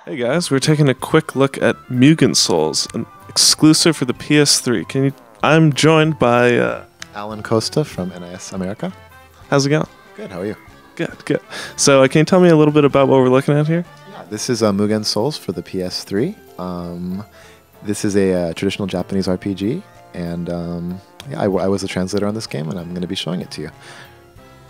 Hey guys, we're taking a quick look at Mugen Souls, an exclusive for the PS3. I'm joined by Alan Costa from NIS America. How's it going? Good, how are you? Good. So, can you tell me a little bit about what we're looking at here? Yeah, this is Mugen Souls for the PS3. This is a traditional Japanese RPG, and I was a translator on this game, and I'm going to be showing it to you.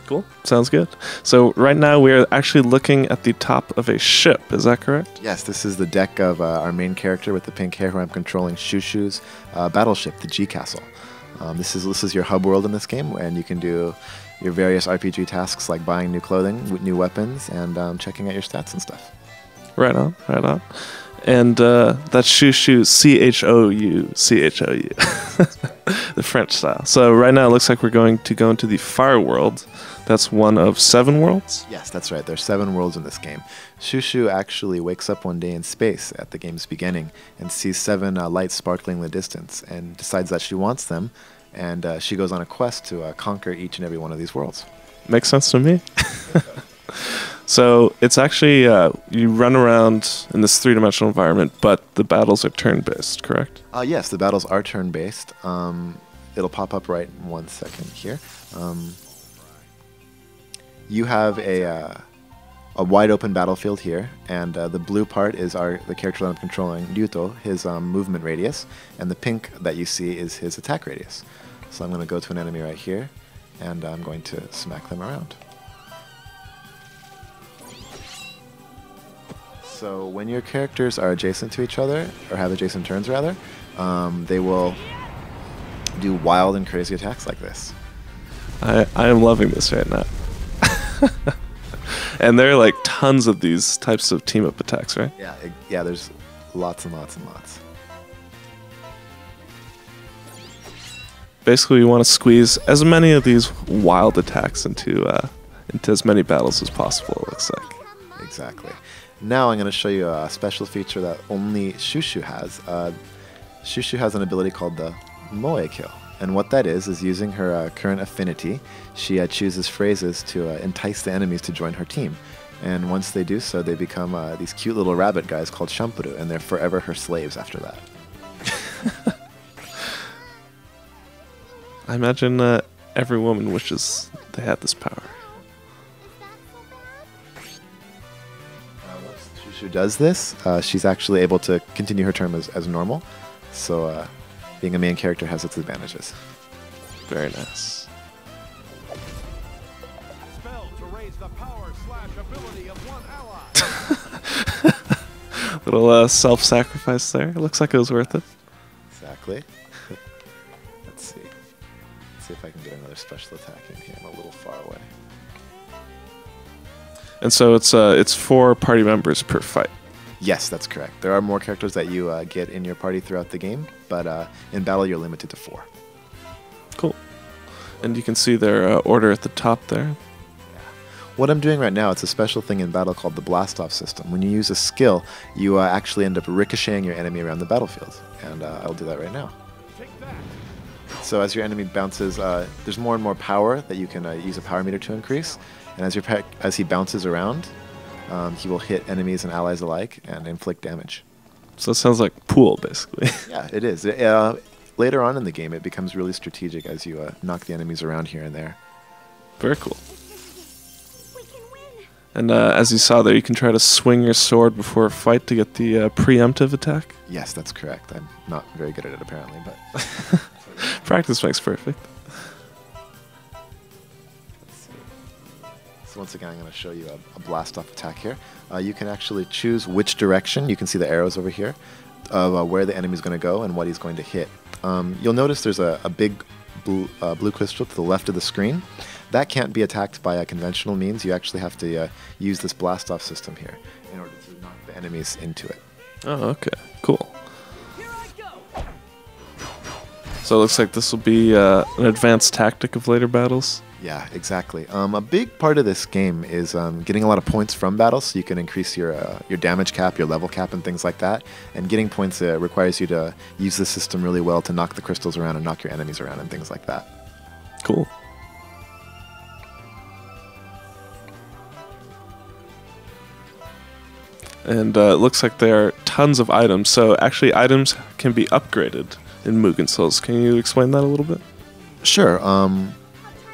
Cool. Sounds good. So right now we're actually looking at the top of a ship. Is that correct? Yes, this is the deck of our main character with the pink hair who I'm controlling, Shushu's battleship, the G Castle. This is your hub world in this game, and you can do your various RPG tasks like buying new clothing, new weapons, and checking out your stats and stuff. Right on. And that's Shushu, C-H-O-U, the French style. So right now it looks like we're going to go into the Fire World. That's one of 7 worlds? Yes, that's right. There's 7 worlds in this game. Shushu actually wakes up one day in space at the game's beginning and sees 7 lights sparkling in the distance and decides that she wants them, and she goes on a quest to conquer each and every one of these worlds. Makes sense to me. So it's actually, you run around in this 3-dimensional environment, but the battles are turn-based, correct? Yes, the battles are turn-based. It'll pop up right in 1 second here. You have a wide-open battlefield here, and the blue part is the character that I'm controlling, Ryuto, his movement radius, and the pink that you see is his attack radius. So I'm going to go to an enemy right here, and I'm going to smack them around. So when your characters are adjacent to each other, or have adjacent turns rather, they will do wild and crazy attacks like this. I am loving this right now. And there are like tons of these types of team-up attacks, right? Yeah, there's lots and lots and lots. Basically, we want to squeeze as many of these wild attacks into as many battles as possible, it looks like. Exactly. Now I'm going to show you a special feature that only Shushu has. Shushu has an ability called the Moe Kill. And what that is using her current affinity, she chooses phrases to entice the enemies to join her team. And once they do so, they become these cute little rabbit guys called Shampuru, and they're forever her slaves after that. I imagine every woman wishes they had this power. Once Shushu does this, she's actually able to continue her term as normal. So being a main character has its advantages. Very nice. Spell to raise the power/ability of one ally. Little self-sacrifice there. It looks like it was worth it. Exactly. Let's see. Let's see if I can get another special attack in here. I'm a little far away. And so it's 4 party members per fight. Yes, that's correct. There are more characters that you get in your party throughout the game, but in battle you're limited to 4. Cool. And you can see their order at the top there. What I'm doing right now, it's a special thing in battle called the blast-off system. When you use a skill, you actually end up ricocheting your enemy around the battlefield. And I'll do that right now. So as your enemy bounces, there's more and more power that you can use a power meter to increase. And as he bounces around, he will hit enemies and allies alike and inflict damage. So it sounds like pool, basically. Yeah, it is. Later on in the game, it becomes really strategic as you knock the enemies around here and there. Very cool. And as you saw there, you can try to swing your sword before a fight to get the preemptive attack. Yes, that's correct. I'm not very good at it, apparently, but Practice makes perfect. So once again, I'm going to show you a blast-off attack here. You can actually choose which direction. You can see the arrows over here of where the enemy is going to go and what he's going to hit. You'll notice there's a big blue crystal to the left of the screen. That can't be attacked by conventional means. You actually have to use this blast-off system here in order to knock the enemies into it. Oh, okay. Cool. So it looks like this will be an advanced tactic of later battles. Yeah, exactly. A big part of this game is getting a lot of points from battles, so you can increase your damage cap, your level cap, and things like that. And getting points requires you to use the system really well to knock the crystals around and knock your enemies around and things like that. Cool. And it looks like there are tons of items. So actually, items can be upgraded in Mugen Souls. Can you explain that a little bit? Sure.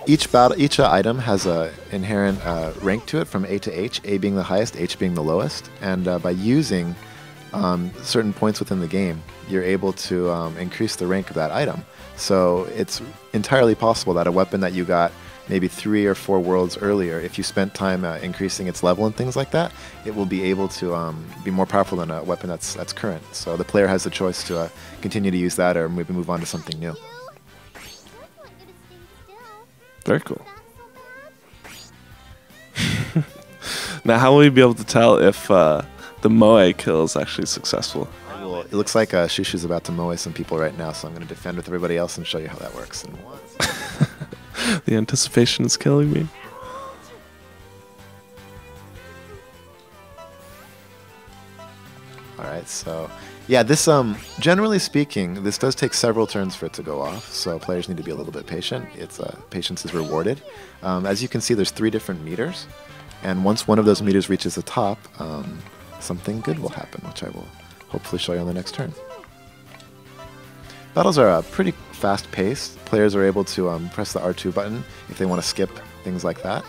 Each item has a inherent rank to it from A to H, A being the highest, H being the lowest. And by using certain points within the game, you're able to increase the rank of that item. So it's entirely possible that a weapon that you got maybe 3 or 4 worlds earlier, if you spent time increasing its level and things like that, it will be able to be more powerful than a weapon that's current. So the player has the choice to continue to use that or maybe move on to something new. Very cool. Now, how will we be able to tell if the Moe kill is actually successful? Well, it looks like Shushu's about to moe some people right now, so I'm going to defend with everybody else and show you how that works. The anticipation is killing me. Alright, so yeah, this generally speaking, this does take several turns for it to go off, so players need to be a little bit patient. It's patience is rewarded. As you can see, there's 3 different meters, and once one of those meters reaches the top, something good will happen, which I will hopefully show you on the next turn. Battles are pretty fast-paced. Players are able to press the R2 button if they want to skip, things like that.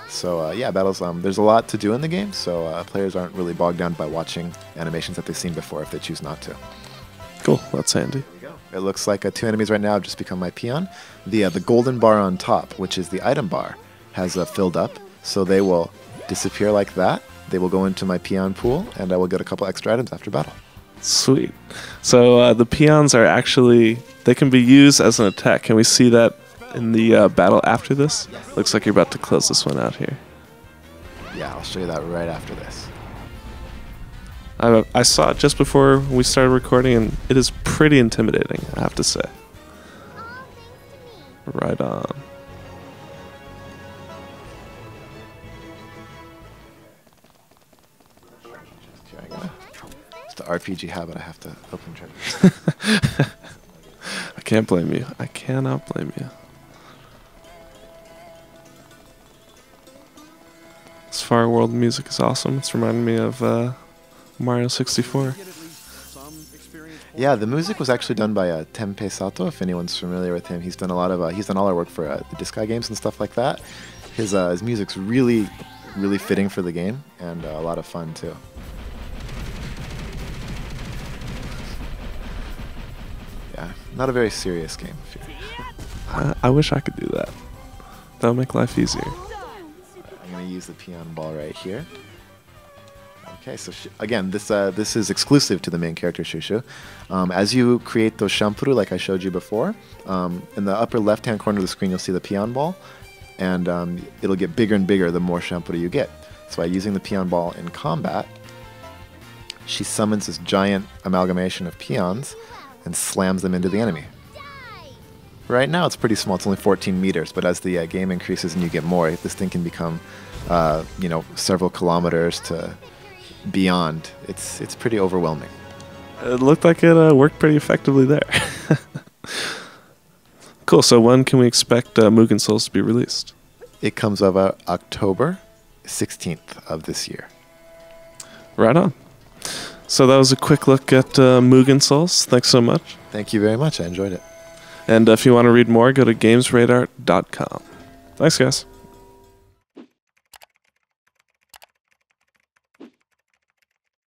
So yeah, battles, there's a lot to do in the game, so players aren't really bogged down by watching animations that they've seen before if they choose not to. Cool, that's handy. It looks like 2 enemies right now have just become my peon. The golden bar on top, which is the item bar, has filled up, so they will disappear like that. They will go into my peon pool, and I will get a couple extra items after battle. Sweet. So the peons are actually, they can be used as an attack. Can we see that in the battle after this? Yes. Looks like you're about to close this one out here. Yeah, I'll show you that right after this. I saw it just before we started recording, and it is pretty intimidating, I have to say. Right on. It's the RPG habit I have to open trigger. I can't blame you. I cannot blame you. This Far World music is awesome. It's reminding me of Mario 64. Yeah, the music was actually done by Tenpei Sato. If anyone's familiar with him, he's done a lot of he's done all our work for the Disc-Eye games and stuff like that. His music's really fitting for the game and a lot of fun too. Yeah, not a very serious game. I wish I could do that. That would make life easier. I'm going to use the peon ball right here. Okay, so again, this is exclusive to the main character, Shushu. As you create those shampuru, like I showed you before, in the upper left-hand corner of the screen, you'll see the peon ball, and it'll get bigger and bigger the more shampuru you get. So by using the peon ball in combat, she summons this giant amalgamation of peons and slams them into the enemy. Right now it's pretty small, it's only 14 meters, but as the game increases and you get more, this thing can become, you know, several kilometers to beyond. It's pretty overwhelming. It looked like it worked pretty effectively there. Cool, so when can we expect Mugen Souls to be released? It comes out October 16th of this year. Right on. So that was a quick look at Mugen Souls. Thanks so much. Thank you very much. I enjoyed it. And if you want to read more, go to GamesRadar.com. Thanks, guys.